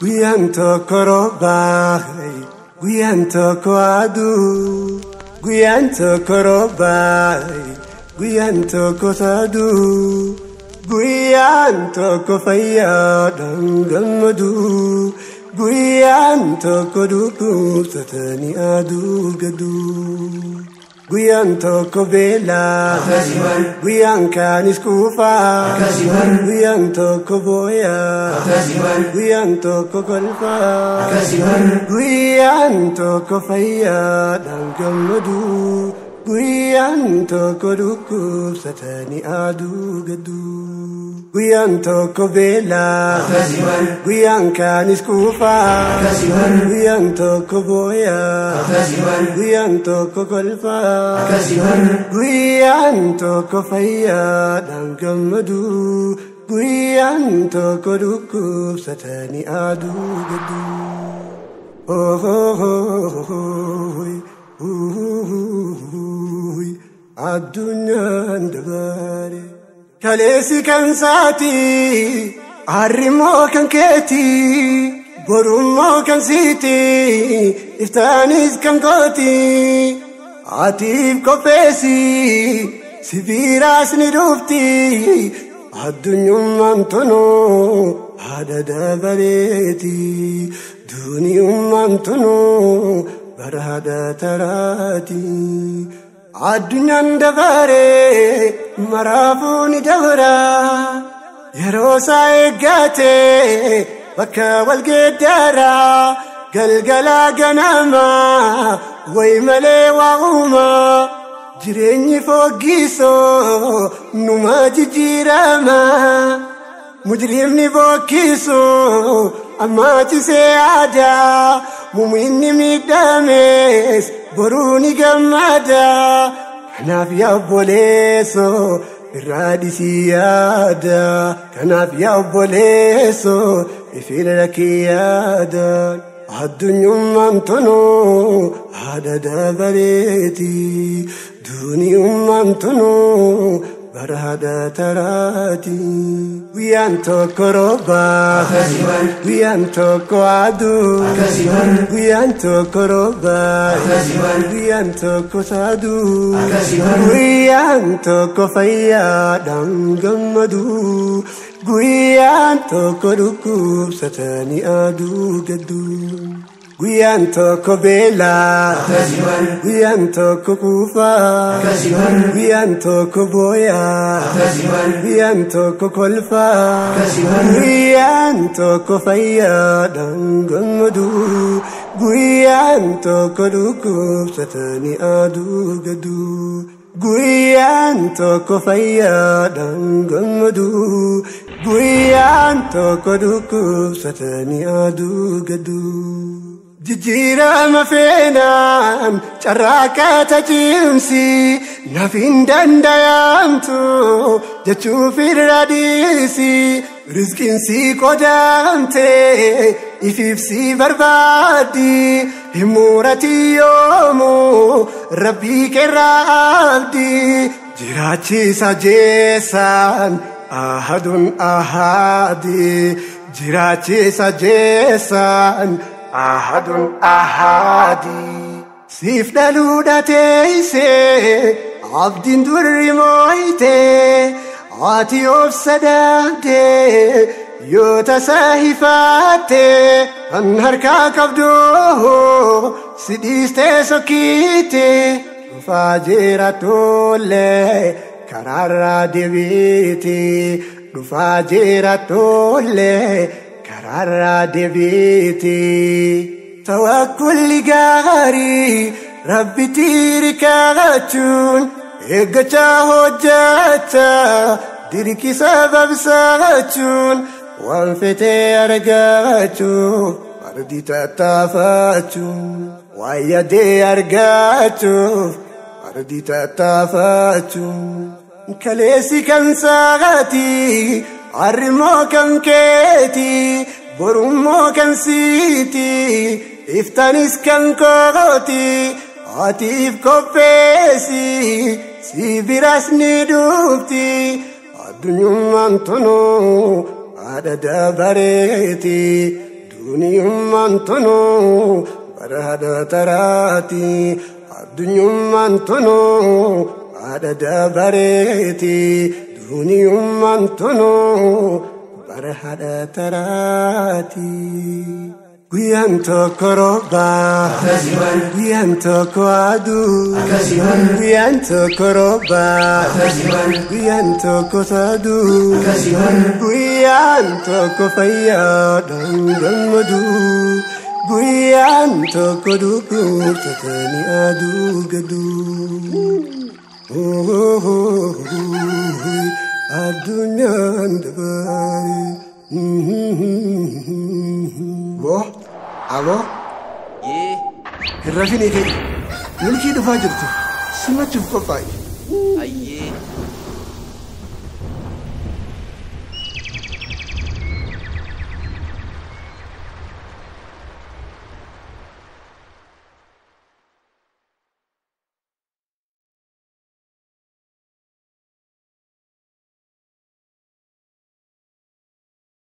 Guyanto korobai, guyanto koadu, guyanto korobai, guyanto kosadu, guyanto kofaya dangamadu, guyanto koduku satani adu gadu. Guyanto kobela, guyankanis kufa, guyanto koboya, guyanto kokolfa, guyanto kofaya dangamadu, guyanto koduku satani adu gadu. Guyanto kobela, guyankanis kufa, guyanto koboya, guyanto kokolfa, guyanto kofaya dangamadu, guyanto koduku satani adu gadu. Oh oh oh oh, adunya ndabare. Kalesi kansati, arrimo kanketi, borumo kansiti, iftanis kankoti, atif kopesi, siviras nirufti, addunyum mantono, adada bareti, duniyum mantono, barada tarati. Adunyan dabare marafuni dabra yerosa egate bakka walgedara galgala ganama waymale wauma jirenyi fogiso numa jijirama mujrimni bokiso amati se ada muminni midames boruni gamada kanaf ya boleso iradisiyada kanaf ya boleso ifilakiyada addunyum mantono adada bareti duniyum mantono barada tarati. Guyanto koroba, guyanto koadu, guyanto koroba, guyanto kosadu, guyanto kofaya dangamadu, guyanto koduku satani adu gadu. Guyanto kobela, guyanto kokufa, guyanto koboya, guyanto kokolfa, guyanto kofaya dangamadu, guyanto koduku satani adu gadu. Guyanto kofaya dangamadu, guyanto koduku satani adu gadu. Jijira mafenam charaka tajimsi nafin dandayamtu jachu firadisi rizkin si kodamte ififsi barbadi himurati yomu rabbi kerabdi jirachi sajesan ahadun ahadi jirachi sajesan ahadun ahadi sif daluda teise abdin durri moite ati of sadade yota sahifate anharka kabdo sidiste sokite fajira tole karara deviti fajira tole karara deviti tawakkul gari rabbi tirikachun egacha hojjata diriki sabab sachun wan fete argachun ardi tatafachun wayade argachun ardi tatafachun kalesi kansagati arrimo kanketi borumo kansiti iftanis kankoti Atiif kopheesi si biras ni dhufti addunyummaan tunuu haadha dabareeti duniyummaan tunuu bara haadha taraati addunyummaan tunuu haadha dabareeti duniyummaan tunuu bara haadha taraati. Guyyaan tokko rooba guyyaan tokko aduu guyyaan tokko rooba guyyaan tokko saduu guyyaan tokko fayyaadhaan gammadu guyyaan tokko dhukkubsatanii aduu gaduu addunyaan dabaare. Abo hirrafini kee milkii dhufaa jirtu simachuuf qophaa'e.